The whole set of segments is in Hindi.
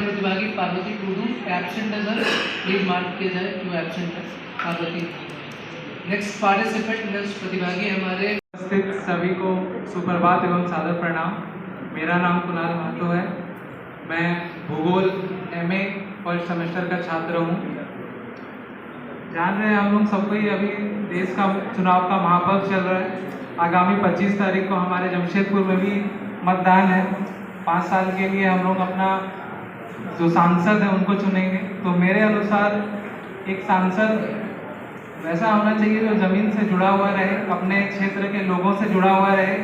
प्रतिभागी पार्वती टूडू एब्सेंट है सर, प्लीज मार्क किया जाए क्यों एब्सेंट है पार्वती। नेक्स्ट पार्टिसिपेंट नेक्स्ट प्रतिभागी हमारे उपस्थित सभी को सुप्रभात एवं सादर प्रणाम। मेरा नाम कुणाल महतो है। मैं भूगोल MA फर्स्ट सेमेस्टर का छात्र हूँ। जान रहे हैं हम लोग सबको ही अभी देश का चुनाव का महापर्व चल रहा है। आगामी 25 तारीख को हमारे जमशेदपुर में भी मतदान है। 5 साल के लिए हम लोग अपना जो सांसद है उनको चुनेंगे। तो मेरे अनुसार एक सांसद वैसा होना चाहिए जो ज़मीन से जुड़ा हुआ रहे, अपने क्षेत्र के लोगों से जुड़ा हुआ रहे,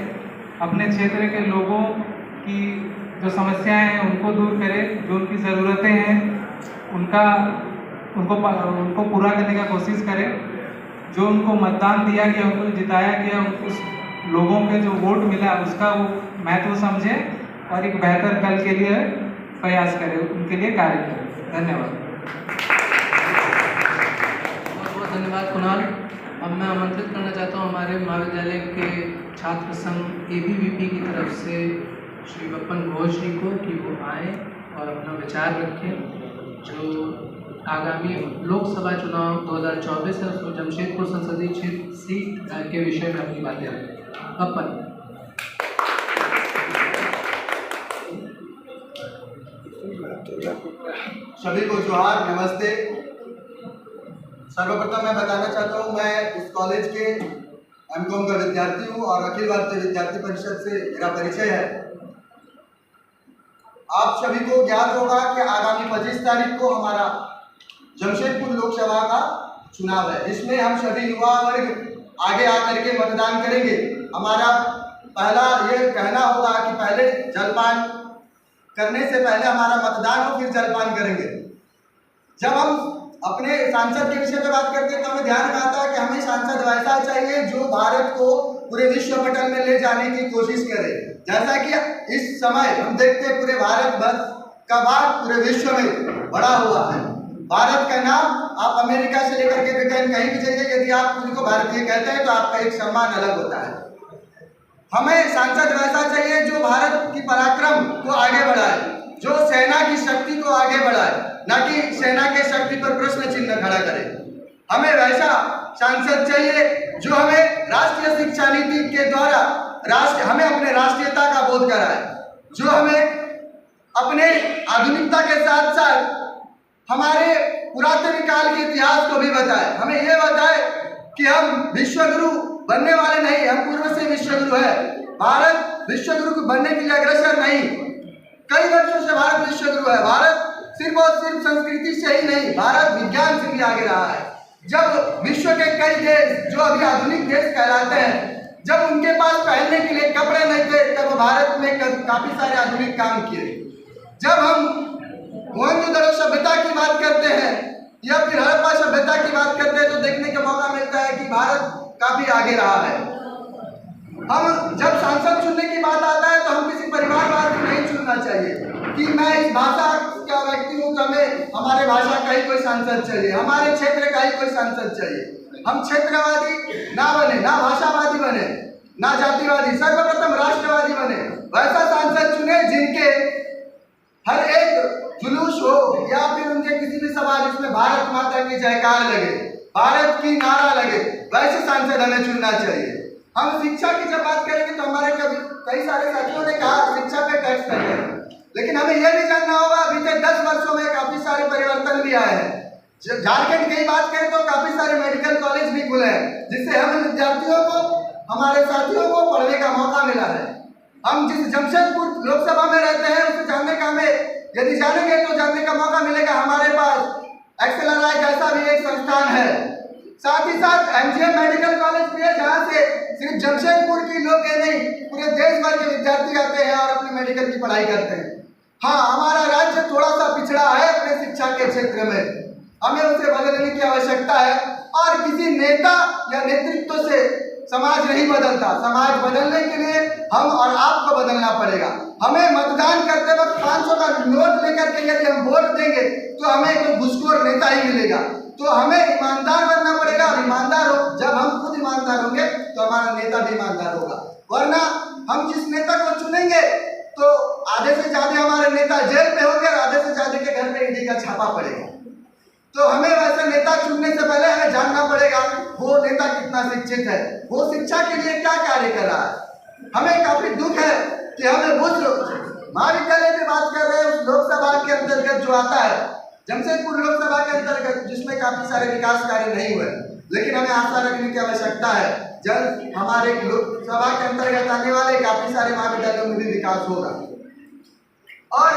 अपने क्षेत्र के लोगों की जो समस्याएं हैं उनको दूर करे, जो उनकी ज़रूरतें हैं उनको पूरा करने का कोशिश करे। जो उनको मतदान दिया गया, उनको जिताया गया, उस लोगों के जो वोट मिला उसका वो महत्व समझे और एक बेहतर कल के लिए प्रयास करे, उनके लिए कार्य करे। धन्यवाद। बहुत धन्यवाद कुणाल। अब मैं आमंत्रित करना चाहता हूँ हमारे महाविद्यालय के छात्र संघ ABVP की तरफ से श्री बप्पन घोष जी को कि वो आए और अपना विचार रखें जो आगामी लोकसभा चुनाव 2024 है उसको जमशेदपुर संसदीय क्षेत्र सीट के विषय में अपनी बातें रखें। बप्पन। सभी को जोहार, नमस्ते। सर्वप्रथम मैं बताना चाहता हूँ मैं इस कॉलेज के MCOM का विद्यार्थी हूँ और अखिल भारतीय विद्यार्थी परिषद से मेरा परिचय है। आप सभी को ज्ञात होगा कि आगामी 25 तारीख को हमारा जमशेदपुर लोकसभा का चुनाव है, जिसमें हम सभी युवा वर्ग आगे आकर के मतदान करेंगे। हमारा पहला ये कहना होगा कि पहले जलपान करने से पहले हमारा मतदान हो, फिर जलपान करेंगे। जब हम अपने सांसद के विषय पे बात करते हैं तो हमें ध्यान में आता है कि हमें सांसद वैसा चाहिए जो भारत को पूरे विश्व पटल में ले जाने की कोशिश करे। जैसा कि इस समय हम देखते हैं पूरे भारत भर का बात पूरे विश्व में बड़ा हुआ है। भारत का नाम आप अमेरिका से लेकर के ब्रिटेन कहीं भी जाइए, यदि आप खुद को भारतीय कहते हैं तो आपका एक सम्मान अलग होता है। हमें सांसद वैसा चाहिए जो भारत की पराक्रम को आगे बढ़ाए, जो सेना की शक्ति को आगे बढ़ाए, न कि सेना के शक्ति पर प्रश्न चिन्ह खड़ा करे। हमें वैसा सांसद चाहिए जो हमें राष्ट्रीय शिक्षा नीति के द्वारा हमें अपने राष्ट्रीयता का बोध कराए, जो हमें अपने आधुनिकता के साथ साथ हमारे पुरातन काल के इतिहास को भी बताए। हमें ये बताए कि हम विश्वगुरु बनने वाले नहीं, हम पूर्व से विश्वगुरु है। भारत विश्वगुरु बनने के लिए अग्रसर नहीं, कई वर्षों से भारत विश्वगुरु है। भारत सिर्फ और सिर्फ संस्कृति से ही नहीं, भारत विज्ञान से भी आगे रहा है। जब विश्व के कई देश जो अभी आधुनिक देश कहलाते हैं, जब उनके पास पहनने के लिए कपड़े नहीं थे, तब भारत में काफी सारे आधुनिक काम किए। जब हम मोहनजोदड़ो सभ्यता की बात करते हैं या फिर हड़प्पा सभ्यता की बात करते हैं तो देखने का मौका मिलता है कि भारत काफी आगे रहा है। हम जब सांसद चुनने की बात आता है तो हम किसी परिवारवाद को नहीं चुनना चाहिए कि मैं इस भाषा का व्यक्ति हूँ तो हमें हमारे भाषा का ही कोई सांसद चाहिए, हमारे क्षेत्र का ही कोई सांसद चाहिए। हम क्षेत्रवादी ना बने, ना भाषावादी बने, ना जातिवादी, सर्वप्रथम राष्ट्रवादी बने। वैसा सांसद चुने जिनके हर एक जुलूस हो या फिर उनके किसी भी सभा जिसमें भारत माता की जयकार लगे, भारत की नारा लगे, वैसे सांसद हमें चुनना चाहिए। हम शिक्षा की जब बात करेंगे तो हमारे कई सारे साथियों ने कहा शिक्षा पे टैक्स कर रहे हैं, लेकिन हमें यह भी जानना होगा बीते 10 वर्षों में काफी सारे परिवर्तन भी आए हैं। झारखंड की बात करें तो काफी सारे मेडिकल कॉलेज भी खुले हैं, जिससे हम विद्यार्थियों को, हमारे साथियों को पढ़ने का मौका मिला है। हम जिस जमशेदपुर लोकसभा में रहते हैं उसे जानने का हमें यदि जानेंगे तो जानने का मौका मिलेगा हमारे पास एक्सेलराई जैसा भी एक संस्थान है। साथ ही साथ MGM मेडिकल कॉलेज भी है, जहाँ से सिर्फ जमशेदपुर की लोग नहीं पूरे देश भर के विद्यार्थी आते हैं और अपनी मेडिकल की पढ़ाई करते हैं। हाँ, हमारा राज्य थोड़ा सा पिछड़ा है अपने शिक्षा के क्षेत्र में, हमें उसे बदलने की आवश्यकता है। और किसी नेता या नेतृत्व से समाज नहीं बदलता, समाज बदलने के लिए हम और आपको बदलना पड़ेगा। हमें मतदान करते वक्त 500 का नोट लेकर के यदि हम वोट देंगे तो हमें कोई घुसखोर नेता ही मिलेगा। तो हमें ईमानदार बनना पड़ेगा और ईमानदार हो, जब हम खुद ईमानदार होंगे तो हमारा नेता भी ईमानदार होगा। वरना हम जिस नेता को चुनेंगे तो आधे से ज्यादा हमारे नेता जेल में होंगे और आधे से ज्यादा सपा पड़ेगा। तो हमें वैसे नेता चुनने से पहले हमें जानना पड़ेगा वो नेता कितना शिक्षित है, वो शिक्षा के लिए क्या कार्य कर रहा है। हमें काफी दुख है कि हमें उस महाविद्यालय की बात कर रहे हैं, उस लोकसभा के अंतर्गत जो आता है, जमशेदपुर लोकसभा के अंतर्गत, जिसमें काफी सारे विकास कार्य नहीं हुए, लेकिन हमें आशा रखने की आवश्यकता है जल्द हमारे लोकसभा के अंतर्गत आने वाले काफी सारे महाविद्यालयों में भी विकास होगा। और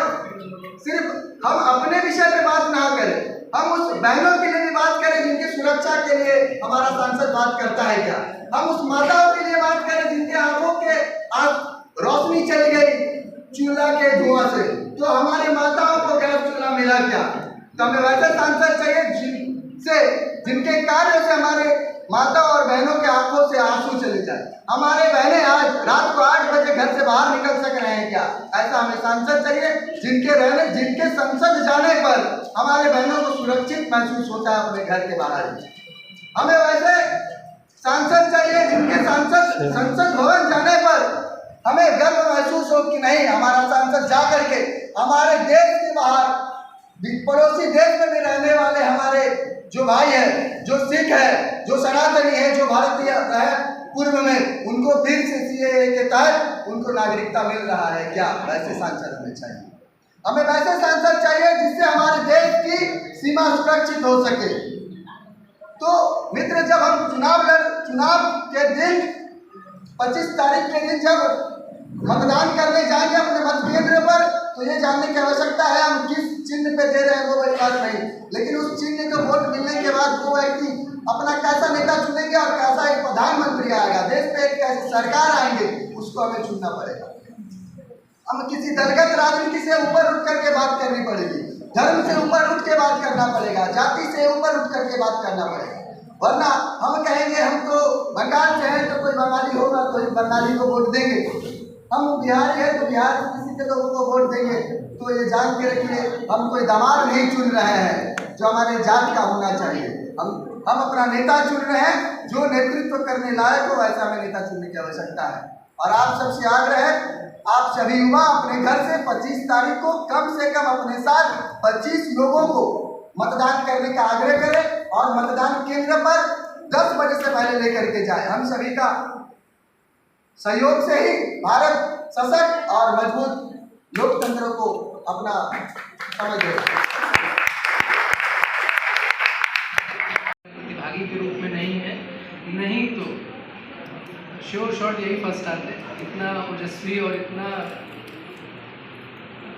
सिर्फ हम अपने विषय पे बात ना करें, हम उस बहनों के लिए भी बात करें जिनकी सुरक्षा के लिए हमारा सांसद बात करता है क्या। हम उस माताओं के लिए बात करें जिनके आंखों के आंख रोशनी चली गई चूल्हा के धुआं से, तो हमारे माताओं को गैस चूल्हा मिला क्या। तो हमें वैसे सांसद चाहिए जिनके कार्यों से हमारे माता और बहनों के आंखों से आंसू चले जाए। हमारे बहनें आज रात को 8 बजे घर से बाहर निकल सक रहे हैं क्या। ऐसा हमें सांसद चाहिए जिनके संसद जाने पर हमारे बहनों को सुरक्षित महसूस होता है अपने घर के बाहर। हमें वैसे सांसद चाहिए जिनके संसद भवन जाने पर हमें गर्व महसूस हो कि नहीं, हमारा सांसद जा करके हमारे देश के बाहर पड़ोसी देश में भी रहने वाले हमारे जो भाई है, जो सिख है, जो सनातनी है, जो भारतीय है पूर्व में, उनको फिर से सीएए के तहत उनको नागरिकता मिल रहा है क्या। वैसे सांसद हमें चाहिए। हमें वैसे सांसद चाहिए जिससे हमारे देश की सीमा सुरक्षित हो सके। तो मित्र, जब हम चुनाव के दिन 25 तारीख के दिन जब मतदान करने जाएंगे अपने मत केंद्र पर, तो ये जानने की आवश्यकता है हम किस चिन्ह पे दे रहे हैं वो बड़ी बात नहीं, लेकिन उस चिन्ह को वोट मिलने के बाद वो व्यक्ति अपना कैसा नेता चुनेंगे और कैसा एक प्रधानमंत्री आएगा, देश पे एक कैसी सरकार आएंगे, उसको हमें चुनना पड़ेगा। हम किसी दलगत राजनीति से ऊपर उठ करके बात करनी पड़ेगी, धर्म से ऊपर उठ के बात करना पड़ेगा, जाति से ऊपर उठ करके बात करना पड़ेगा। वरना हम कहेंगे हम तो बंगाल से हैं तो कोई बंगाली होगा तो बंगाली को वोट देंगे, हम बिहारी हैं तो बिहार के किसी के लोगों को वोट देंगे। तो ये जान के रखिए हम कोई दामाद नहीं चुन रहे हैं जो हमारे जात का होना चाहिए। हम अपना नेता चुन रहे हैं जो नेतृत्व करने लायक हो, ऐसा हमें नेता चुनने की आवश्यकता है। और आप सबसे आग्रह है, आप सभी युवा अपने घर से 25 तारीख को कम से कम अपने साथ 25 लोगों को मतदान करने का आग्रह करें और मतदान केंद्र पर 10 बजे से पहले लेकर के जाए। हम सभी का सहयोग से ही भारत सशक्त और मजबूत लोकतंत्र को अपना समझ लेगा। प्रतिभागी के रूप में नहीं है, नहीं तो श्योर शॉट यही फर्स्ट आते। इतना ओजस्वी और इतना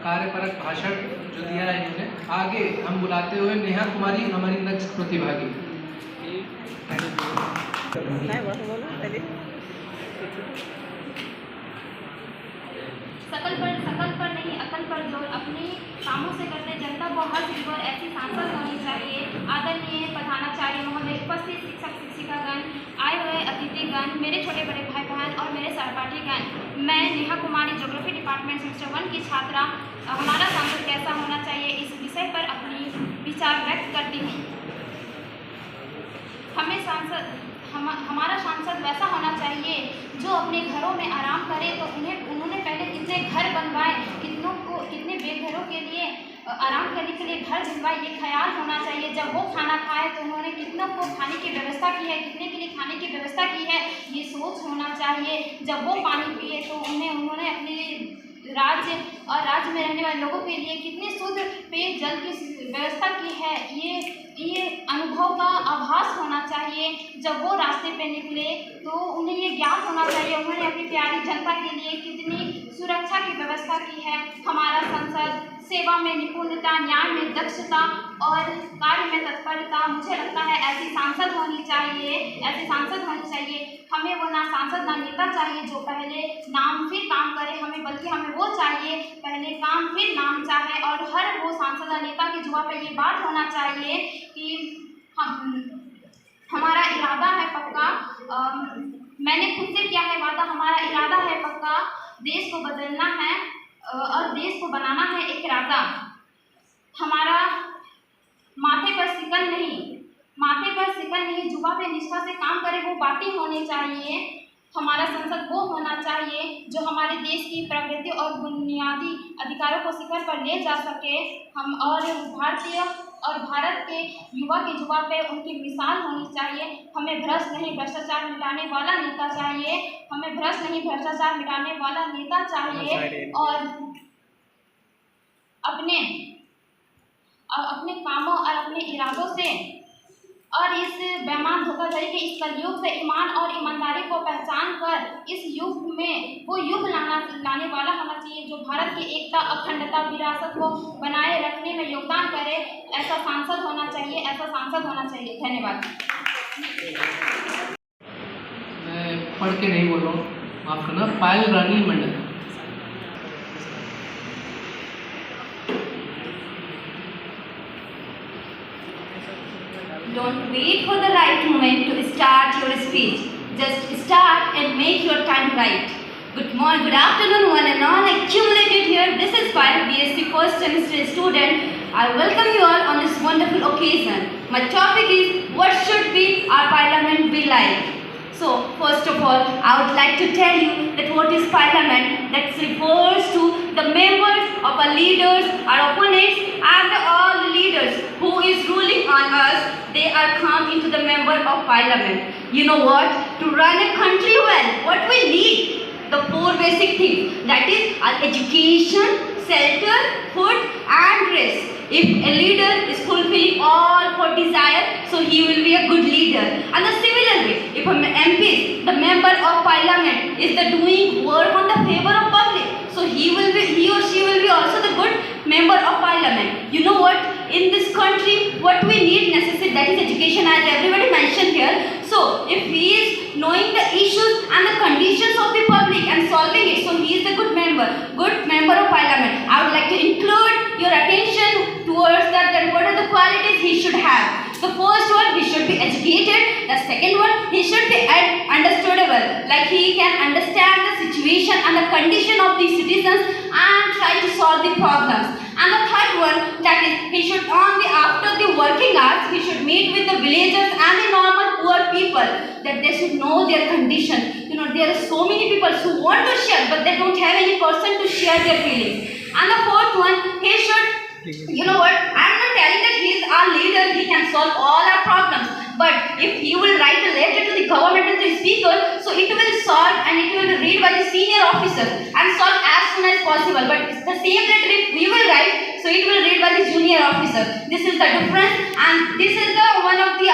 कार्यपरक भाषण जो दिया है इन्होंने, आगे हम बुलाते हुए नेहा कुमारी हमारी नेक्स्ट प्रतिभागी। सकल पर नहीं अकल पर जोर, अपनी कामों से करते जनता को हर चीज और ऐसी सांसद होनी चाहिए। आदरणीय प्रधानाचार्य महोदय, उपस्थित शिक्षक शिक्षिकागण, आए हुए अतिथिगण, मेरे छोटे बड़े भाई बहन और मेरे सहपाठीगण, मैं Neha Kumari geography department semester 1 की छात्रा हमारा सांसद कैसा होना चाहिए इस विषय पर अपनी विचार व्यक्त करती हूँ। हमारा सांसद वैसा होना चाहिए जो अपने घरों में आराम करे, तो उन्होंने पहले कितने घर बनवाए, कितने बेघरों के लिए आराम करने के लिए घर बनवाए, ये ख्याल होना चाहिए। जब वो खाना खाए तो उन्होंने कितनों को खाने की व्यवस्था की है, कितने के लिए खाने की व्यवस्था की है, ये सोच होना चाहिए। जब वो पानी पिए तो उन्होंने अपने राज्य में रहने वाले लोगों के लिए कितने शुद्ध पेयजल की व्यवस्था की है, ये अनुभव का आभास होना चाहिए। जब वो रास्ते पे निकले तो उन्हें ये ज्ञान होना चाहिए उन्होंने अपनी प्यारी जनता के लिए कितनी सुरक्षा की व्यवस्था की है। हमारा संसद सेवा में निपुणता, न्याय में दक्षता और कार्य में तत्परता, मुझे लगता है ऐसी सांसद होनी चाहिए। हमें वो ना सांसद ना नेता चाहिए जो पहले नाम फिर काम करे, बल्कि हमें वो चाहिए पहले काम फिर नाम चाहे। और हर वो सांसद या नेता की जुबान पे ये बात होना चाहिए कि हमारा इरादा है पक्का, मैंने खुद से किया है वादा, हमारा इरादा है पक्का, देश को बदलना है और देश को बनाना है एक राजा। हमारा माथे पर सिकल नहीं, जुबा पे निष्ठा से काम करे वो बातें होनी चाहिए। हमारा संसद वो होना चाहिए जो हमारे देश की प्रगति और बुनियादी अधिकारों को शिखर पर ले जा सके। हम और भारत के युवा के जुबा पे उनकी मिसाल होनी चाहिए। हमें भ्रष्ट नहीं भ्रष्टाचार मिटाने वाला नेता चाहिए। हमें भ्रष्ट नहीं भ्रष्टाचार मिटाने वाला नेता चाहिए और अपने कामों और अपने इरादों से और इस बेईमान धोखाधड़ी के इस कलयुग से ईमान और ईमानदारी को पहचान कर इस युग में वो युग लाने वाला होना चाहिए जो भारत की एकता, अखंडता, विरासत को बनाए रखने में योगदान करे। ऐसा सांसद होना चाहिए, ऐसा सांसद होना चाहिए। धन्यवाद। मैं पढ़ के नहीं बोल रहा हूँ, माफ़ करना। पायल रानी मंडल। Don't wait for the right moment to start your speech. Just start and make your time right. Good morning, good afternoon, one and all accumulated here. This is Payal, BSc first semester student. I welcome you all on this wonderful occasion. My topic is, what should be our parliament be like? So, first of all, I would like to tell you that what is parliament? That refers to the members of our leaders, our opponents, and all the leaders who is ruling on us. They are come into the member of parliament. You know what? To run a country well, what we need? The four basic things. That is our education, shelter, food, and rest. If a leader is fulfilling all four desires, so he will be a good leader. And the similar way, if an MP, the member of parliament, is the doing work on the favor of public, so he or she will be also the good member of parliament. You know what? In this country, what we need necessary, that is education, as everybody mentioned here. So, if he is knowing the issues and the conditions of the public and solving it, so he is a good member of parliament. I would like to include your attention towards that what are the qualities he should have. The first one, he should be educated. The second one, he should be understandable, like he can understand the situation and the condition of the citizens and try to solve the problems. And the third one, that is, he should after the working hours, he should meet with the villagers and the normal poor people, that they should know their condition. You know, there are so many people who want to share, but they don't have any person to share their feelings. And the fourth one, he should, you know what, I'm not telling that he is our leader, he can solve all our problems. But if he will write a letter to the government and the speaker, so it will solve and it will be read by the senior officer and solve as soon as possible. But the same letter if we will write, so it will read by the junior officer. This is the difference, and this is the one of the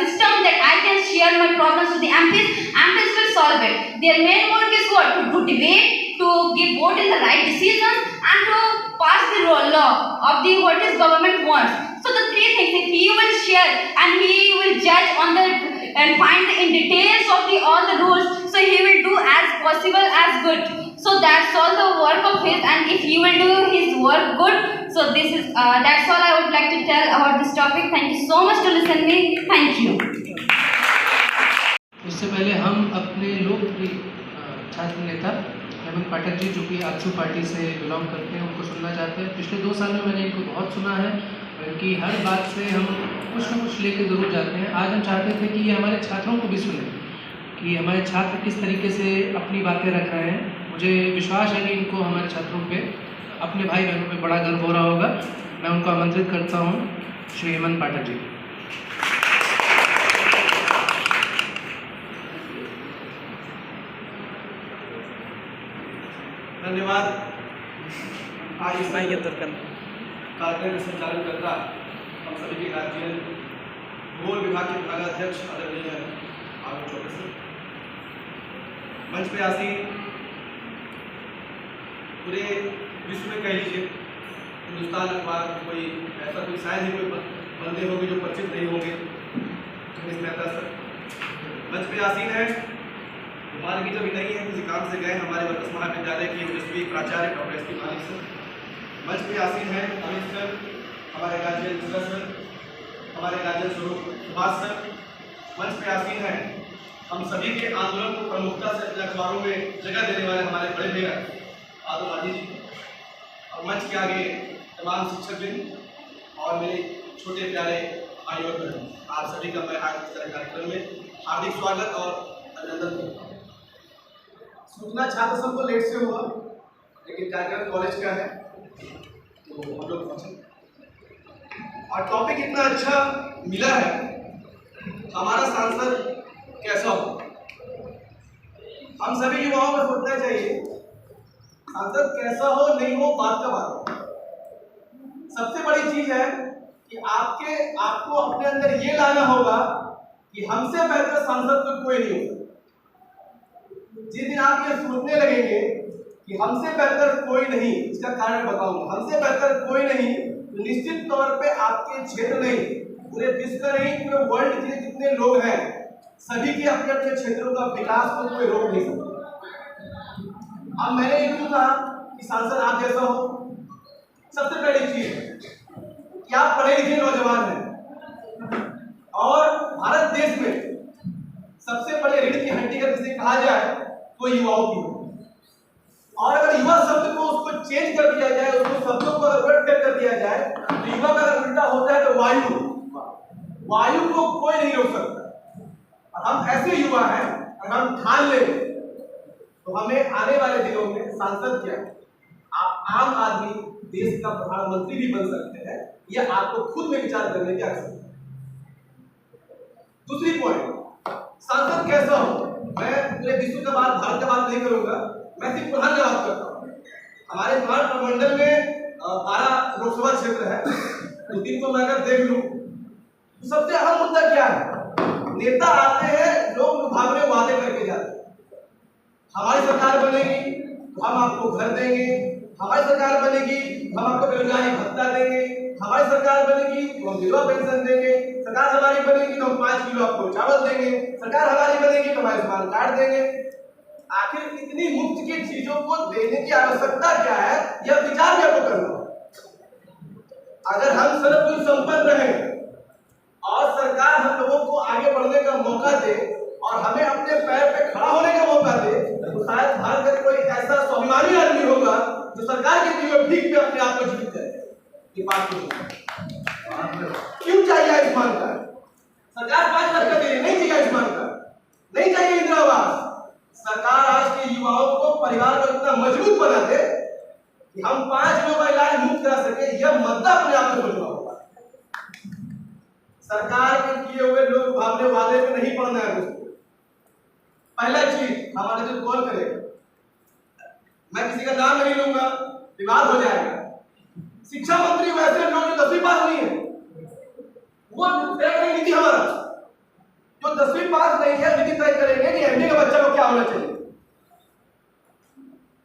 system that I can share my problems to the MPs. MPs will solve it. Their main work is what? To debate, to give vote in the right decisions, and to pass the law of the what is government wants. So the three things, if he will share and he will judge on the and find in details of all the rules, so he will do as possible as good. So that's all the work of his, and if he will do his work good, so this is that's all I would like to tell about this topic. Thank you so much to listen me. Thank you. इससे पहले हम अपने लोकप्रिय छात्र नेता हेमंत पाठक जी, जो कि आजसू पार्टी से बिलोंग करते हैं, उनको सुनना चाहते हैं। पिछले 2 साल में मैंने इनको बहुत सुना है और इनकी हर बात से हम कुछ न कुछ लेके ज़रूर जाते हैं। आज हम चाहते थे कि ये हमारे छात्रों को भी सुने कि हमारे छात्र किस तरीके से अपनी बातें रख रहे हैं। मुझे विश्वास है कि इनको हमारे छात्रों पे, अपने भाई बहनों पे बड़ा गर्व हो रहा होगा। मैं उनको आमंत्रित करता हूँ, श्री हेमंत पाठक जी। धन्यवाद। आज इस कार्यक्रम का संचालन करता हम सभी के गार्जियन, भूगोल विभाग के विभागाध्यक्ष आदरणीय आलोक चौकसी, मंच पे आसीन पूरे विश्व में कह लीजिए, हिंदुस्तान अखबार कोई ऐसा कोई शायद ही कोई बंदे होंगे जो परिचित नहीं होंगे जगदीश मेहता सर। मंच पे आसीन है हमारे की जब नहीं है, किसी काम से गए हमारे वर्कस महाविद्यालय के यशस्वी प्राचार्य डॉक्टर एस पी मालिक सर। मंच पे आसीन है अमित सर, हमारे गार्जियन दूसरा सर, हमारे गार्जियन स्वरूप सुभाष सर। मंच पे आसीन है हम सभी के आंदोलन को प्रमुखता से अपने अखबारों में जगह देने वाले हमारे बड़े भैया आदम आदि जी, और मंच के आगे तमाम शिक्षकवृंद और मेरे छोटे प्यारे भाइयों और बहनों, आप सभी का मैं आज इस कार्यक्रम में हार्दिक स्वागत और अभिनंदन करता हूँ। सूचना छात्र संघ को लेट से हुआ, लेकिन कार्यक्रम कॉलेज का है तो हम लोग पहुंचे और टॉपिक इतना अच्छा मिला है, हमारा सांसद कैसा हो। हम सभी युवाओं को सोचना चाहिए सांसद कैसा हो नहीं हो बात का बात। सबसे बड़ी चीज है कि आपको अपने अंदर ये लाना होगा कि हमसे बेहतर सांसद तो कोई नहीं हो। जिस दिन आप ये सोचने लगेंगे कि हमसे बेहतर कोई नहीं, इसका कारण बताऊंगा, हमसे बेहतर कोई नहीं, तो निश्चित तौर पे आपके क्षेत्र नहीं, पूरे विश्व का नहीं, पूरे वर्ल्ड के जितने लोग हैं सभी के अपने अपने क्षेत्रों का विकास को कोई रोक नहीं सकता। अब मैंने ये क्यों कहा कि सांसद आप जैसा हो। सबसे पहली चीज कि आप पढ़े लिखे नौजवान हैं और भारत देश में सबसे बड़े रीढ़ की हड्डी अगर किसे कहा जाए तो युवाओं की हो। और अगर युवा शब्द को उसको चेंज कर दिया जाए, उसको शब्दों को अगर उलट कर दिया जाए तो युवा का अगर उल्टा होता है तो वायु को कोई नहीं रोक सकता। और हम ऐसे युवा हैं, अगर हम ठान लें तो हमें आने वाले दिनों में सांसद क्या, आप आम आदमी देश का प्रधानमंत्री भी बन सकते हैं, यह आपको खुद में विचार करने की आवश्यकता है। दूसरी पॉइंट, सांसद कैसा हो। मैं पूरे विश्व का बात, भारत का बात नहीं करूंगा, मैं सिर्फ प्रधान का बात करता हूँ। हमारे धार प्रमंडल में 12 लोकसभा क्षेत्र है, उस दिन को मैं अगर देख लूं तो सबसे अहम मुद्दा क्या है। नेता आते हैं, लोग विभाग में वादे करके जाते हैं, हमारी सरकार बनेगी तो हम आपको घर देंगे, हमारी सरकार बनेगी तो हम आपको बेरोजगारी भत्ता देंगे, हमारी सरकार बनेगी तो हम विधवा पेंशन देंगे, सरकार हमारी बनेगी तो हम 5 किलो आपको चावल देंगे, सरकार हमारी बनेगी तो हम आयुष्मान कार्ड देंगे। आखिर इतनी मुफ्त की चीजों को देने की आवश्यकता क्या है, यह विचार भी आपको करना है। अगर हम सर्वगुण संपन्न रहे और सरकार हम लोगों को आगे बढ़ने का मौका दे और हमें अपने पैर पे खड़ा होने का मौका दे, तो शायद भारत का कोई ऐसा स्वाभिमानी आदमी होगा जो सरकार के दिए भीख पे अपने आप को जीत जाए। ये बात क्यों चाहिए आयुष्मान कार्ड? सरकार 5 लाख का दे रही, नहीं चाहिए आयुष्मान कार्ड, नहीं चाहिए इंदिरा आवास। सरकार आज के युवाओं को, परिवार को इतना मजबूत बना दे कि हम 5 लोगों का इलाज मुफ्त करा सके, यह मुद्दा अपने आप में सोचना होगा। सरकार के किए हुए लोग भावने वाले में नहीं पड़ना है दोस्तों। पहला चीज, हमारे जो कॉल करेगा, मैं किसी का नाम नहीं लूंगा, विवाद हो जाएगा। शिक्षा मंत्री वैसे लोग जो 10वीं पास नहीं है, वो तय करेंगे नीति। हमारा जो 10वीं पास नहीं है, नीति तय करेंगे कि एमडी का बच्चा को क्या होना चाहिए।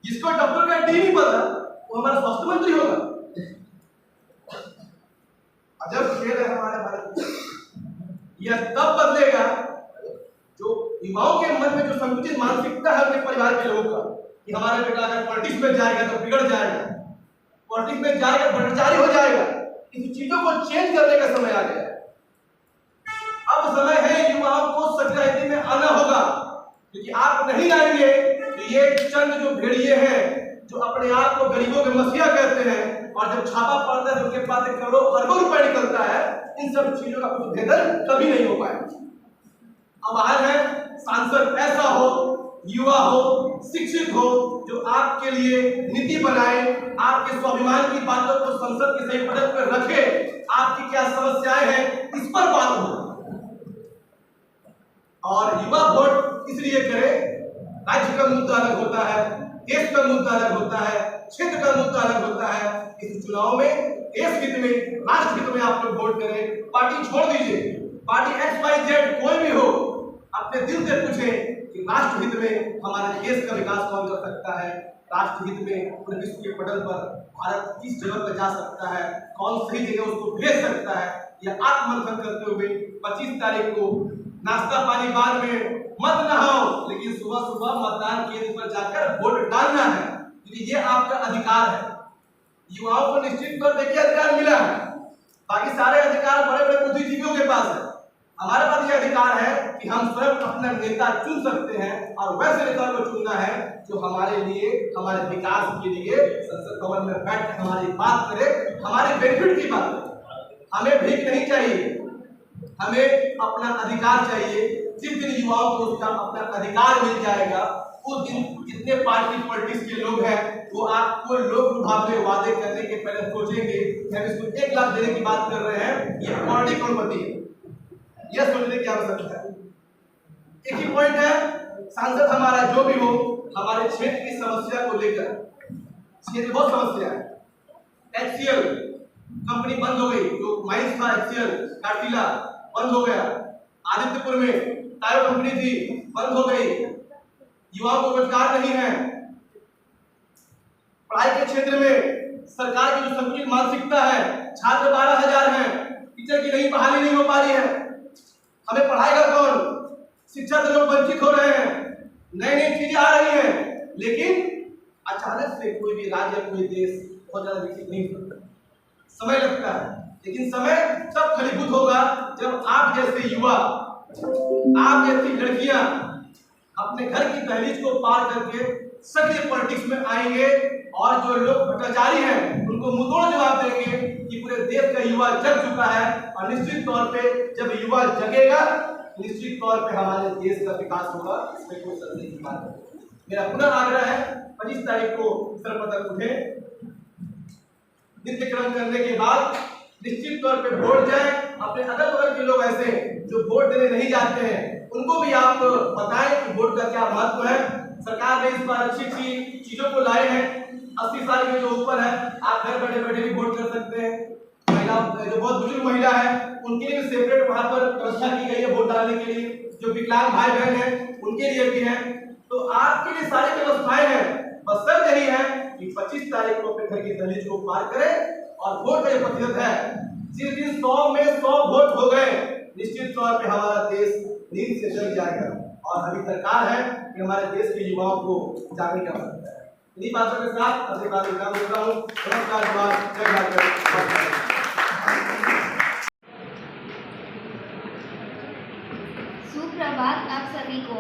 जिसको डॉक्टर का डी नहीं पता वो हमारा स्वास्थ्य मंत्री होगा। अजब खेल है हमारे भारत में। यह तब बदलेगा जो युवाओं के मन में जो संकुचित मानसिकता है अपने परिवार के लोगों का कि हमारा बेटा अगर पॉलिटिक्स में जाएगा तो बिगड़ जाएगा, पॉलिटिक्स में जाएगा भ्रष्टाचारी हो जाएगा। इन चीजों को चेंज करने का समय आ गया है। अब समय है युवाओं को सच राजनीति में आना होगा, क्योंकि आप नहीं आएंगे तो ये चंद जो भेड़िए हैं जो अपने आप को गरीबों के मसीहा कहते हैं, और जब छापा पड़ता है तो उनके पास करोड़ों अरबों रुपए निकलता है, इन सब चीजों का कुछ भेदन कभी नहीं हो पाएगा। अब आज है सांसद ऐसा हो, युवा हो, शिक्षित हो, जो आपके लिए नीति बनाए, आपके स्वाभिमान की बातों को संसद के सही पटल पर रखे, आपकी क्या समस्याएं हैं इस पर बात हो। और युवा वोट इसलिए करे, राज्य का मुद्दा अलग होता है, देश का मुद्दा अलग होता है, क्षेत्र का मुद्दा अलग होता है। इस चुनाव में देश हित में, राष्ट्र हित में आप लोग वोट करें। पार्टी छोड़ दीजिए, पार्टी XYZ कोई भी हो, अपने दिल से पूछें कि राष्ट्र हित में हमारे देश का विकास कौन कर सकता है, राष्ट्र हित में पूरे विश्व के पटल पर भारत किस जगह पर जा सकता है, कौन सही जगह उसको भेज सकता है। यह आत्ममंथन करते हुए 25 तारीख को नाश्ता पानी बाद में मत नहाओ, लेकिन सुबह सुबह मतदान केंद्र पर जाकर वोट डालना है, क्योंकि ये आपका अधिकार है। युवाओं को निश्चित तौर पर अधिकार मिला है, बाकी सारे अधिकार बड़े बड़े बुद्धिजीवियों के पास है। हमारे पास ये अधिकार है कि हम स्वयं अपना नेता चुन सकते हैं, और वैसे नेता को चुनना है जो हमारे लिए, हमारे विकास के लिए संसद भवन में बैठ हमारी बात करे, हमारे बेनिफिट की बात करे। हमें भीख नहीं चाहिए, हमें अपना अधिकार चाहिए। जिस दिन युवाओं को उसका अपना अधिकार मिल जाएगा, उस दिन जितने पार्टी पॉलिटिक्स के लोग हैं वो आपको लोग मुकाबले वादे करने के पहले सोचेंगे कि हम इसको 1 लाख देने की बात कर रहे हैं, ये ऑलरेडी करोड़पति है। यह सोचने की आवश्यकता है। एक ही पॉइंट है, सांसद हमारा जो भी हो, हमारे क्षेत्र की समस्या को लेकर, क्षेत्र बहुत समस्या है। HCL कंपनी बंद हो गई, जो माइंस था HCL काटिला बंद हो गया। आदित्यपुर में टायर कंपनी थी, बंद हो गई। युवाओं को रोजगार नहीं है। पढ़ाई के क्षेत्र में सरकार की जो संकुचित मानसिकता है, छात्र 12,000 हैं, टीचर की नहीं बहाली नहीं हो पा रही है, हमें पढ़ाएगा कौन? शिक्षा से लोग वंचित हो रहे हैं, नई नई चीजें आ रही हैं, लेकिन अचानक से कोई भी राज्य कोई देश बहुत ज्यादा विकसित नहीं होता, समय लगता है। लेकिन समय तब फलीभूत होगा जब आप जैसे युवा, आप जैसी लड़कियां अपने घर की दहलीज को पार करके सक्रिय पॉलिटिक्स में आएंगे और जो लोग भ्रष्टाचारी हैं उनको मुंहतोड़ जवाब देंगे कि पूरे देश का युवा जग चुका है। और निश्चित तौर पे जब युवा जगेगा, निश्चित तौर पे हमारे देश का विकास होगा, इसमें कोई संदेह की बात नहीं। मेरा पुनः आग्रह है 25 तारीख को सर्वप्रथम उठे, नित्य क्रम करने के बाद निश्चित तौर पे वोट जाए। अपने अगल बगल के लोग ऐसे जो वोट देने नहीं जाते हैं उनको भी आप बताएं कि वोट का क्या महत्व है। सरकार ने इस बार अच्छी चीजों को लाए हैं। 80 साल के जो ऊपर है, आप घर बैठे बैठे भी वोट कर सकते हैं। महिला जो बहुत बुजुर्ग महिला है उनके लिए सेपरेट वहां पर व्यवस्था की गई है वोट डालने के लिए। जो विकलांग भाई बहन है उनके लिए भी है। तो आपके लिए सारी व्यवस्थाएं हैं, बस सब यही है कि 25 तारीख को अपने घर की दहलीज को पार करें। और वोट का जो प्रतिशत है, जिस दिन 100 में 100 वोट हो गए, निश्चित तौर पे हमारा देश नींद से जग जाएगा। और अभी सरकार है कि हमारे देश के युवाओं को जागने की आवश्यकता है। इन्हीं बातों के साथ अपनी बात विराम देता हूँ। नमस्कार, जय भारत। सुप्रभात आप सभी को।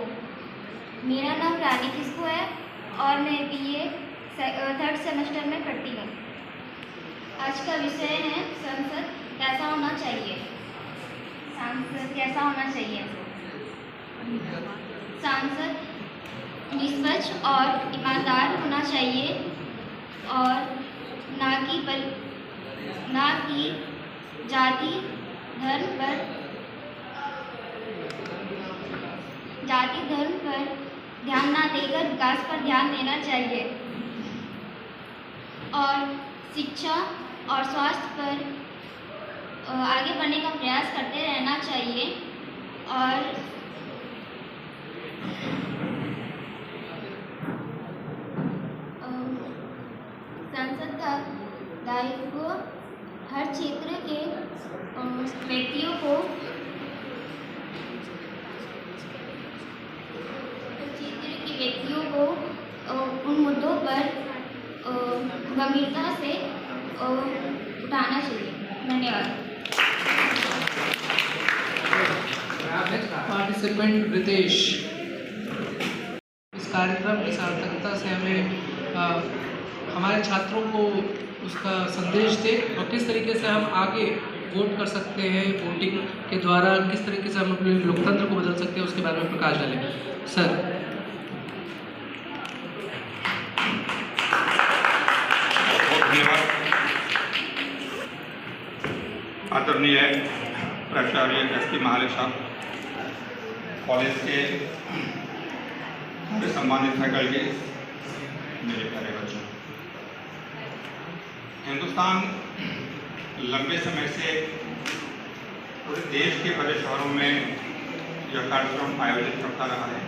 मेरा नाम रानी किस्कू है और मैं BA 3rd सेमेस्टर में पढ़ती हूँ। आज का विषय है संसद कैसा होना चाहिए। सांसद कैसा होना चाहिए? सांसद निष्पक्ष और ईमानदार होना चाहिए और ना कि जाति धर्म पर ध्यान ना देकर विकास पर ध्यान देना चाहिए और शिक्षा और स्वास्थ्य पर आगे बढ़ने का प्रयास करते रहना चाहिए। और संसद का दायित्व हर क्षेत्र के व्यक्तियों को उन मुद्दों पर गंभीरता से उठाना चाहिए। धन्यवाद। पार्टिसिपेंट रितेश, इस कार्यक्रम की सार्थकता से हमें हमारे छात्रों को उसका संदेश दे और किस तरीके से हम आगे वोट कर सकते हैं, वोटिंग के द्वारा किस तरीके से हम अपने लोकतंत्र को बदल सकते हैं, उसके बारे में प्रकाश डालें। सर। आदरणीय प्राचार्य एस.के. महाले साहब, कॉलेज के सम्मानित फैकल्टी, मेरे प्यारे बच्चों, हिंदुस्तान लंबे समय से पूरे देश के बड़े शहरों में यह कार्यक्रम आयोजित करता रहा है।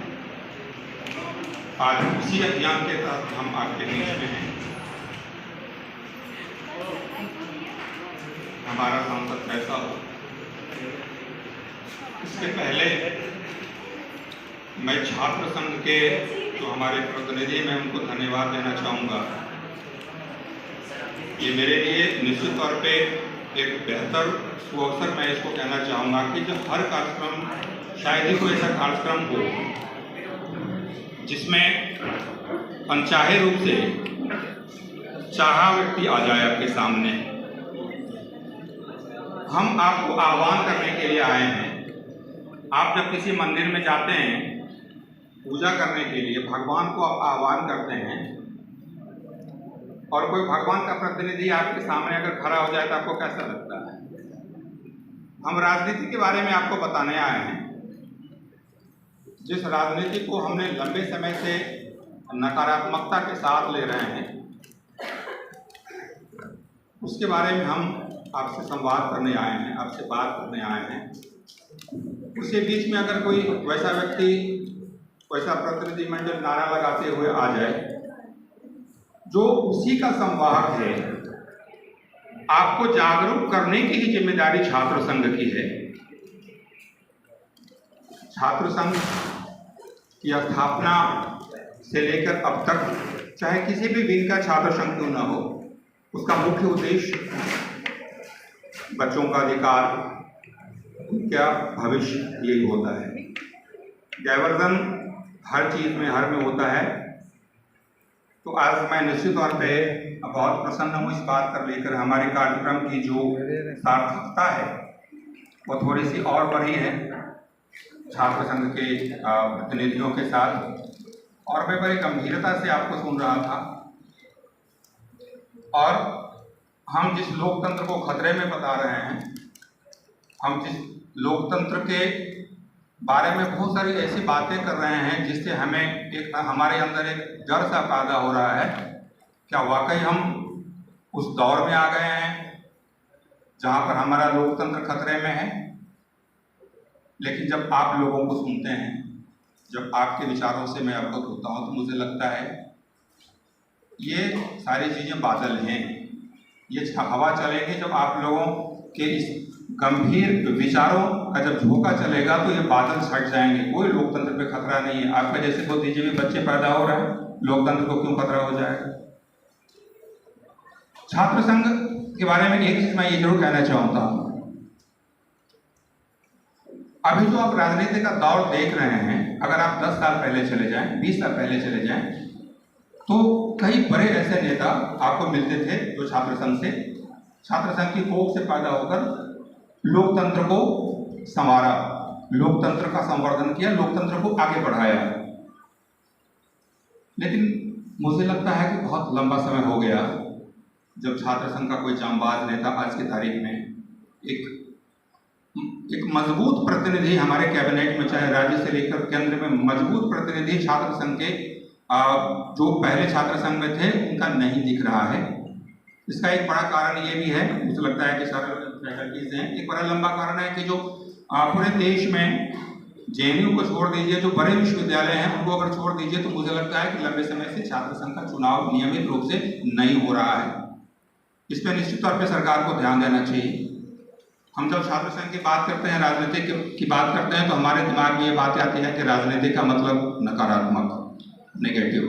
आज उसी अभियान के तहत हम आपके बीच में हैं। हमारा सांसद कैसा हो, इसके पहले मैं छात्र संघ के जो हमारे प्रतिनिधि, मैं उनको धन्यवाद देना चाहूँगा। ये मेरे लिए निश्चित तौर पे एक बेहतर सुअवसर मैं इसको कहना चाहूँगा कि जब हर कार्यक्रम, शायद ही कोई ऐसा कार्यक्रम हो जिसमें अनचाहे रूप से चाहा व्यक्ति आ जाए आपके सामने। हम आपको आह्वान करने के लिए आए हैं। आप जब किसी मंदिर में जाते हैं पूजा करने के लिए भगवान को आप आह्वान करते हैं और कोई भगवान का प्रतिनिधि आपके सामने अगर खड़ा हो जाए तो आपको कैसा लगता है? हम राजनीति के बारे में आपको बताने आए हैं। जिस राजनीति को हमने लंबे समय से नकारात्मकता के साथ ले रहे हैं, उसके बारे में हम आपसे संवाद करने आए हैं, आपसे बात करने आए हैं। उसी बीच में अगर कोई वैसा व्यक्ति, वैसा प्रतिनिधिमंडल नारा लगाते हुए आ जाए जो उसी का संवाहक है, आपको जागरूक करने की ही जिम्मेदारी छात्र संघ की है। छात्र संघ की स्थापना से लेकर अब तक चाहे किसी भी विंग का छात्र संघ क्यों न हो, उसका मुख्य उद्देश्य बच्चों का अधिकार, उनका भविष्य यही होता है। डायवर्जन हर चीज़ में, हर में होता है। तो आज मैं निश्चित तौर पे बहुत प्रसन्न हूँ इस बात कर लेकर हमारे कार्यक्रम की जो सार्थकता है वो थोड़ी सी और बढ़ी है छात्र संघ के प्रतिनिधियों के साथ। और मैं बड़ी गंभीरता से आपको सुन रहा था और हम जिस लोकतंत्र को खतरे में बता रहे हैं, हम जिस लोकतंत्र के बारे में बहुत सारी ऐसी बातें कर रहे हैं जिससे हमें हमारे अंदर एक डर सा पैदा हो रहा है। क्या वाकई हम उस दौर में आ गए हैं जहां पर हमारा लोकतंत्र खतरे में है? लेकिन जब आप लोगों को सुनते हैं, जब आपके विचारों से मैं अवगत होता हूं, तो मुझे लगता है ये सारी चीज़ें बादल हैं। ये हवा चलेंगे जब आप लोगों के इस गंभीर विचारों का जब झोंका चलेगा तो ये बादल छट जाएंगे। कोई लोकतंत्र पे खतरा नहीं है। आपका जैसे बुद्धिजीवी बच्चे पैदा हो रहे हैं, लोकतंत्र को क्यों खतरा हो जाएगा? छात्र संघ के बारे में एक चीज मैं ये जरूर कहना चाहता हूं। अभी जो आप राजनीति का दौर देख रहे हैं, अगर आप 10 साल पहले चले जाएं, 20 साल पहले चले जाएं, तो कई बड़े ऐसे नेता आपको मिलते थे जो छात्र संघ की कोख से पैदा होकर लोकतंत्र को संवारा, लोकतंत्र का संवर्धन किया, लोकतंत्र को आगे बढ़ाया। लेकिन मुझे लगता है कि बहुत लंबा समय हो गया जब छात्र संघ का कोई जांबाज नेता आज की तारीख में एक मजबूत प्रतिनिधि हमारे कैबिनेट में, चाहे राज्य से लेकर केंद्र में, मजबूत प्रतिनिधि छात्र संघ के जो पहले छात्र संघ में थे उनका नहीं दिख रहा है। इसका एक बड़ा कारण ये भी है, मुझे लगता है कि सारे फैकल्टीज हैं, एक बड़ा लंबा कारण है कि जो पूरे देश में जेएनयू को छोड़ दीजिए, जो बड़े विश्वविद्यालय हैं उनको अगर छोड़ दीजिए, तो मुझे लगता है कि लंबे समय से छात्र संघ का चुनाव नियमित रूप से नहीं हो रहा है। इस पर निश्चित तौर पर सरकार को ध्यान देना चाहिए। हम जब छात्र संघ की बात करते हैं, राजनीति की बात करते हैं, तो हमारे दिमाग में ये बात आती है कि राजनीति का मतलब नकारात्मक, नेगेटिव,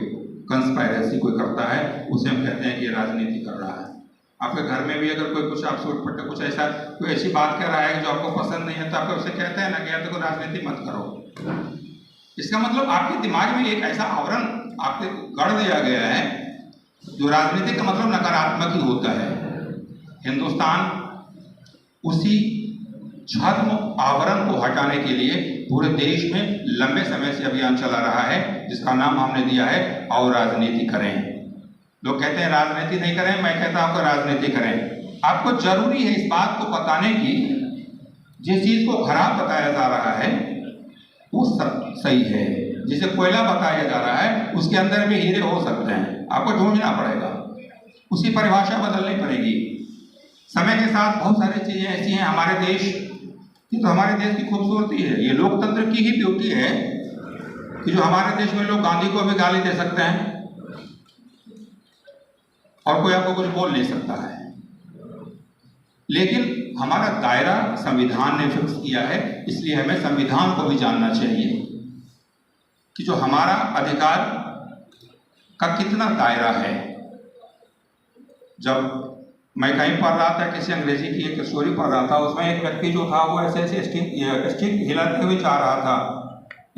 कंस्पायरेसी कोई करता है उसे हम कहते हैं कि ये राजनीति कर रहा है। आपके घर में भी अगर कोई कुछ आप सूट पट्टे कुछ ऐसा कोई ऐसी बात कह रहा है जो आपको पसंद नहीं है, तो आपको उसे कहते हैं ना कि यार देखो राजनीति मत करो। इसका मतलब आपके दिमाग में एक ऐसा आवरण आपके गढ़ दिया गया है जो राजनीति का मतलब नकारात्मक ही होता है। हिंदुस्तान उसी छद्म आवरण को हटाने के लिए पूरे देश में लंबे समय से अभियान चला रहा है, जिसका नाम हमने दिया है और राजनीति करें। लोग कहते हैं राजनीति नहीं करें, मैं कहता हूं कि राजनीति करें। आपको जरूरी है इस बात को बताने की, जिस चीज को खराब बताया जा रहा है वो सही है, जिसे कोयला बताया जा रहा है उसके अंदर भी हीरे हो सकते हैं। आपको ढूंढना पड़ेगा, उसी परिभाषा बदलनी पड़ेगी। समय के साथ बहुत सारी चीजें ऐसी हैं हमारे देश की, तो हमारे देश की खूबसूरती है, ये लोकतंत्र की ही ब्यूटी है कि जो हमारे देश में लोग गांधी को भी गाली दे सकते हैं और कोई आपको कुछ बोल नहीं सकता है। लेकिन हमारा दायरा संविधान ने फिक्स किया है, इसलिए हमें संविधान को भी जानना चाहिए कि जो हमारा अधिकार का कितना दायरा है। जब मैं कहीं पढ़ रहा था, किसी अंग्रेजी की एक स्टोरी पढ़ रहा था, उसमें एक व्यक्ति जो था वो ऐसे स्टिक हिलाते हुए जा रहा था।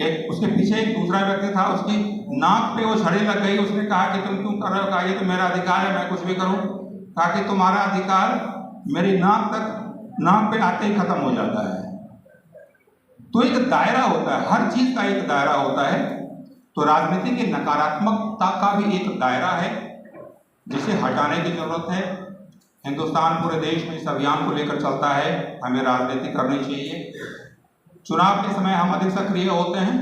एक उसके पीछे एक दूसरा व्यक्ति था, उसकी नाक पे वो छड़ी लग गई। उसने कहा कि तुम क्यों कर रहे हो? कहा ये तो मेरा अधिकार है, मैं कुछ भी करूं। कहा कि तुम्हारा अधिकार मेरी नाक पे आते ही खत्म हो जाता है। तो एक दायरा होता है, हर चीज का एक दायरा होता है। तो राजनीति की नकारात्मकता का भी एक दायरा है जिसे हटाने की जरूरत है। हिंदुस्तान पूरे देश में इस अभियान को लेकर चलता है, हमें राजनीति करनी चाहिए। चुनाव के समय हम अधिक सक्रिय होते हैं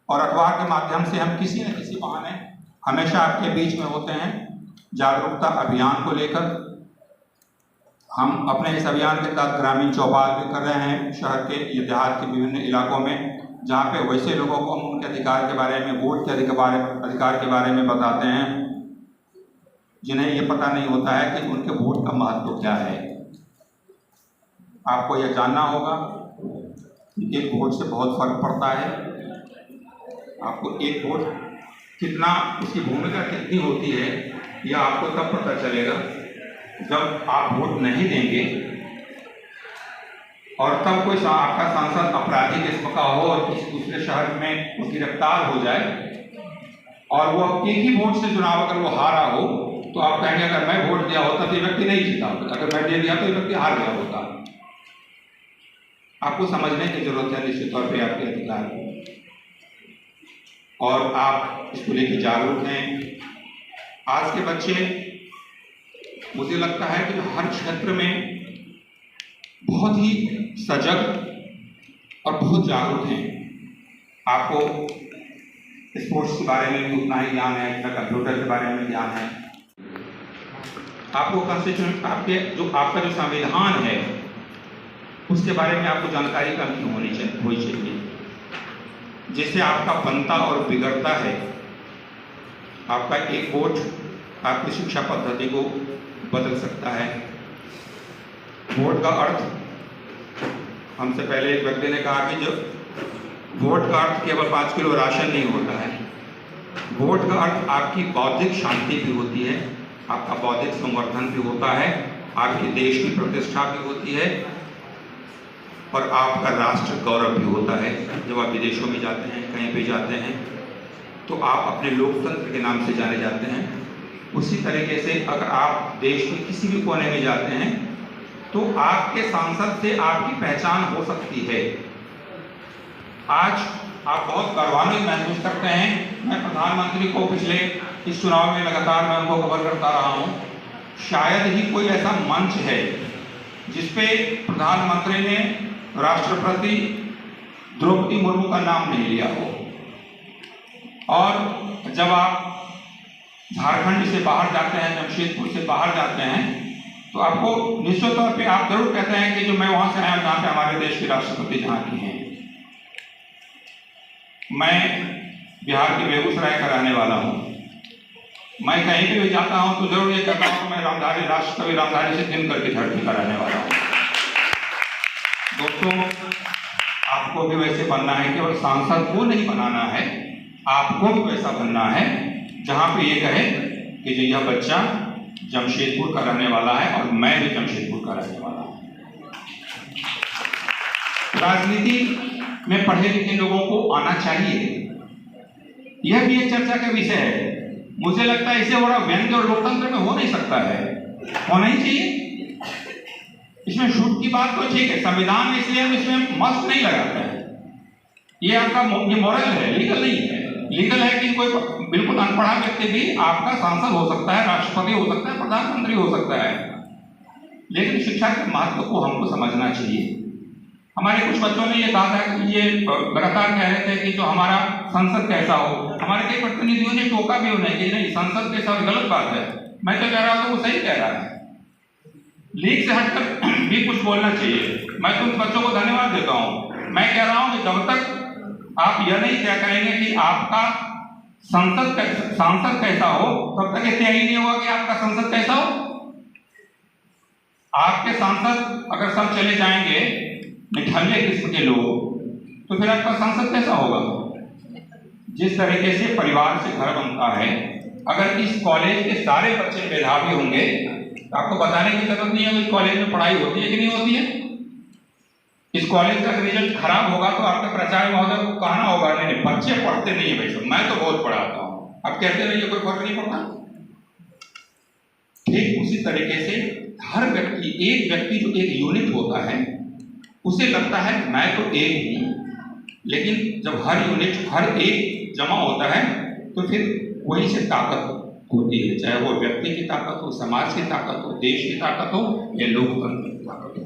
और अखबार के माध्यम से हम किसी न किसी बहाने हमेशा आपके बीच में होते हैं। जागरूकता अभियान को लेकर हम अपने इस अभियान के तहत ग्रामीण चौपाल भी कर रहे हैं, शहर के या देहात के विभिन्न इलाकों में, जहाँ पे वैसे लोगों को हम उनके अधिकार के बारे में, वोट के अधिकार के बारे में बताते हैं जिन्हें ये पता नहीं होता है कि उनके वोट का महत्व क्या है। आपको यह जानना होगा कि एक वोट से बहुत फर्क पड़ता है। आपको एक वोट कितना, उसकी भूमिका कितनी होती है, यह आपको तब पता चलेगा जब आप वोट नहीं देंगे और तब कोई आपका सांसद आपराधिक किस्म का हो और किसी दूसरे शहर में वो गिरफ्तार हो जाए और वो एक ही वोट से चुनाव अगर वो हारा हो तो आप कहेंगे अगर मैं वोट दिया होता तो ये व्यक्ति नहीं जीता होता, अगर मैं दे दिया तो ये व्यक्ति हार गया होता। आपको समझने की जरूरत है निश्चित तौर पे आपके अधिकार और आप इसको लेकर जागरूक हैं। आज के बच्चे, मुझे लगता है कि हर क्षेत्र में बहुत ही सजग और बहुत जागरूक हैं। आपको स्पोर्ट्स के बारे में भी उतना ही ज्ञान है, कंप्यूटर के बारे में ज्ञान है। आपको कॉन्स्टिट्यूशन, आपका जो संविधान है उसके बारे में आपको जानकारी कम होनी चाहिए, जिससे आपका बनता और बिगड़ता है। आपका एक वोट आपकी शिक्षा पद्धति को बदल सकता है। वोट का अर्थ, हमसे पहले एक व्यक्ति ने कहा कि जो वोट का अर्थ केवल 5 किलो राशन नहीं होता है। वोट का अर्थ आपकी बौद्धिक शांति भी होती है, आपका बौद्धिक संवर्धन भी होता है, आपके देश की प्रतिष्ठा भी होती है और आपका राष्ट्र गौरव भी होता है। जब आप विदेशों में जाते हैं, कहीं पे जाते हैं, तो आप अपने लोकतंत्र के नाम से जाने जाते हैं। उसी तरीके से अगर आप देश के किसी भी कोने में जाते हैं तो आपके सांसद से आपकी पहचान हो सकती है। आज आप बहुत गौरवान्वित महसूस करते हैं। मैं प्रधानमंत्री को पिछले इस चुनाव में लगातार मैं उनको खबर करता रहा हूँ, शायद ही कोई ऐसा मंच है जिसपे प्रधानमंत्री ने राष्ट्रपति द्रौपदी मुर्मू का नाम नहीं लिया हो। और जब आप झारखंड से बाहर जाते हैं, जमशेदपुर से बाहर जाते हैं, तो आपको निश्चित तौर पे आप जरूर कहते हैं कि जो मैं वहां से आया जहाँ पे हमारे देश के राष्ट्रपति जहाँ की हैं। मैं बिहार के बेगूसराय का रहने वाला हूँ। मैं कहीं भी जाता हूँ तो जरूर ये कहता हूँ मैं रामधारी, राष्ट्रकवि रामधारी से दिनकर की धरती का रहने वाला हूँ। दोस्तों, आपको भी वैसे बनना है, केवल सांसद को नहीं बनाना है, आपको भी वैसा बनना है जहाँ पे ये कहे कि जो यह बच्चा जमशेदपुर का रहने वाला है और मैं भी जमशेदपुर का रहने वाला हूँ। राजनीति में पढ़े लिखे लोगों को आना चाहिए, यह भी एक चर्चा का विषय है। मुझे लगता है इसे बड़ा व्यंग्य और लोकतंत्र में हो नहीं सकता है, होना ही चाहिए। इसमें छूट की बात तो ठीक है, संविधान में इसलिए हम इसमें मस्त नहीं लगाते हैं। ये आपका ये मॉरल है, लीगल नहीं है। लीगल है कि कोई बिल्कुल अनपढ़ा व्यक्ति भी आपका सांसद हो सकता है, राष्ट्रपति हो सकता है, प्रधानमंत्री हो सकता है। लेकिन शिक्षा के महत्व को हमको समझना चाहिए। हमारे कुछ बच्चों ने ये कहा था कि ये लगातार कह रहे थे कि जो हमारा संसद कैसा हो। हमारे कई प्रतिनिधियों ने टोका भी उन्हें कि नहीं, संसद कैसा हो गलत बात है। मैं तो कह रहा हूँ वो सही कह रहा है। लीग से हटकर भी कुछ बोलना चाहिए। मैं तो उन बच्चों को धन्यवाद देता हूँ। मैं कह रहा हूँ कि जब तक आप यह नहीं तय करेंगे कि आपका सांसद कैसा हो, तब तक ये तय ही नहीं होगा कि आपका संसद कैसा हो। आपके सांसद अगर सब चले जाएंगे निठल्ले किस्म के लोग, तो फिर आपका सांसद कैसा होगा। जिस तरीके से परिवार से घर बनता है, अगर इस कॉलेज के सारे बच्चे मेधावी होंगे तो आपको बताने की जरूरत नहीं है कि कॉलेज में पढ़ाई होती है कि नहीं होती है। इस कॉलेज का रिजल्ट खराब होगा तो आपके प्राचार्य महोदय को कहना होगा नहीं बच्चे पढ़ते नहीं है भाई, मैं तो बहुत पढ़ाता हूँ, अब कहते रहिए कोई फर्क नहीं पड़ता। ठीक उसी तरीके से हर व्यक्ति, एक व्यक्ति जो एक यूनिट होता है, उसे लगता है मैं तो एक हूँ, लेकिन जब हर यूनिट, हर एक जमा होता है तो फिर वही से ताकत होती है, चाहे वो व्यक्ति की ताकत हो, समाज की ताकत हो, देश की ताकत हो या लोकतंत्र की ताकत हो।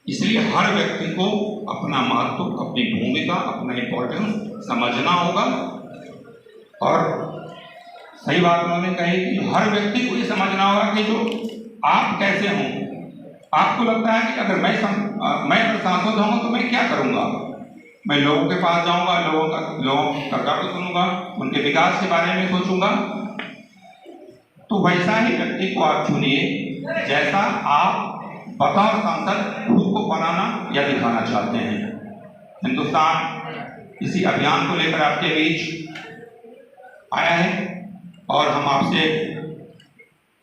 इसलिए हर व्यक्ति को अपना महत्व, अपनी भूमिका, अपना इम्पोर्टेंस समझना होगा। और सही बात उन्होंने कही कि हर व्यक्ति को ये समझना होगा कि जो आप कैसे हों। आपको लगता है कि अगर मैं अगर सांसद होऊंगा तो मैं क्या करूंगा, मैं लोगों के पास जाऊंगा, लोगों का दर्द सुनूंगा, उनके विकास के बारे में सोचूंगा। तो वैसा ही व्यक्ति को आप चुनिए जैसा आप बतौर सांसद खुद को बनाना या दिखाना चाहते हैं। हिंदुस्तान इसी अभियान को लेकर आपके बीच आया है और हम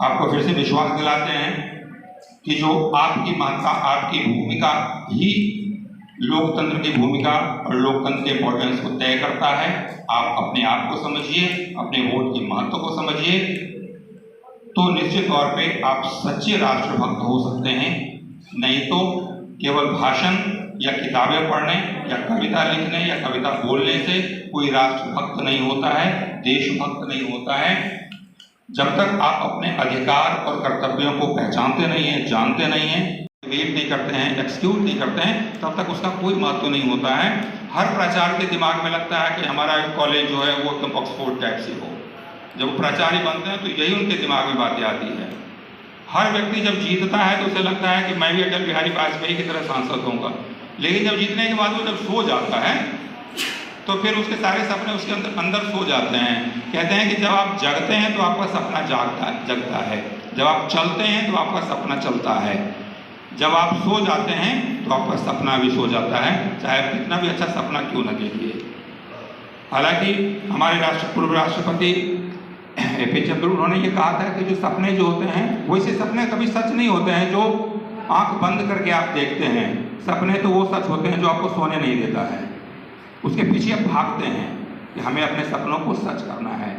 आपको फिर से विश्वास दिलाते हैं कि जो आपकी महत्ता, आपकी भूमिका ही लोकतंत्र की भूमिका और लोकतंत्र के इम्पोर्टेंस को तय करता है। आप अपने आप को समझिए, अपने वोट के महत्व को समझिए, तो निश्चित तौर पे आप सच्चे राष्ट्रभक्त हो सकते हैं। नहीं तो केवल भाषण या किताबें पढ़ने या कविता लिखने या कविता बोलने से कोई राष्ट्रभक्त नहीं होता है, देशभक्त नहीं होता है। जब तक आप अपने अधिकार और कर्तव्यों को पहचानते नहीं हैं, जानते नहीं हैं, वेट नहीं करते हैं, एक्सक्यूट नहीं करते हैं, तब तक उसका कोई महत्व नहीं होता है। हर प्राचार्य के दिमाग में लगता है कि हमारा कॉलेज जो है वो एकदम ऑक्सफोर्ड टाइप से हो। जब वो प्राचार्य बनते हैं तो यही उनके दिमाग में बातें आती है। हर व्यक्ति जब जीतता है तो उसे लगता है कि मैं भी अटल बिहारी वाजपेयी की तरह सांसद होऊंगा, लेकिन जब जीतने के बाद वो जब सो जाता है तो फिर उसके सारे सपने उसके अंदर सो जाते हैं। कहते हैं कि जब आप जगते हैं तो आपका सपना जगता है, जब आप चलते हैं तो आपका सपना चलता है, जब आप सो जाते हैं तो आपका सपना भी सो जाता है, चाहे आप कितना भी अच्छा सपना क्यों न देखिए। हालांकि हमारे पूर्व राष्ट्रपति APJ अब्दुल उन्होंने ये कहा था कि जो सपने जो होते हैं वैसे सपने कभी सच नहीं होते हैं जो आंख बंद करके आप देखते हैं। सपने तो वो सच होते हैं जो आपको सोने नहीं देता है, उसके पीछे आप भागते हैं कि हमें अपने सपनों को सच करना है।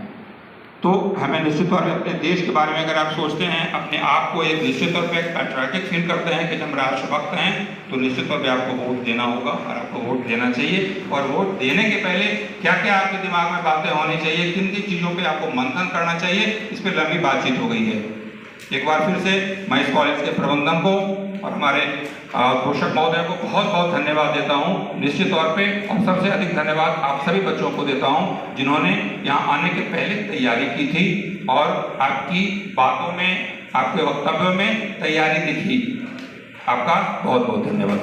तो हमें निश्चित तौर पर अपने देश के बारे में अगर आप सोचते हैं, अपने आप को एक निश्चित तौर पर पैट्रियोटिक फील करते हैं कि हम राष्ट्रभक्त हैं, तो निश्चित तौर पर आपको वोट देना होगा और आपको वोट देना चाहिए। और वोट देने के पहले क्या क्या आपके दिमाग में बातें होनी चाहिए, किन किन चीज़ों पर आपको मंथन करना चाहिए, इस पर लंबी बातचीत हो गई है। एक बार फिर से मैं इस कॉलेज के प्रबंधन को और हमारे घोषक महोदय को बहुत बहुत धन्यवाद देता हूं निश्चित तौर पे। और सबसे अधिक धन्यवाद आप सभी बच्चों को देता हूं जिन्होंने यहाँ आने के पहले तैयारी की थी और आपकी बातों में, आपके वक्तव्यों में तैयारी दिखी। आपका बहुत बहुत धन्यवाद।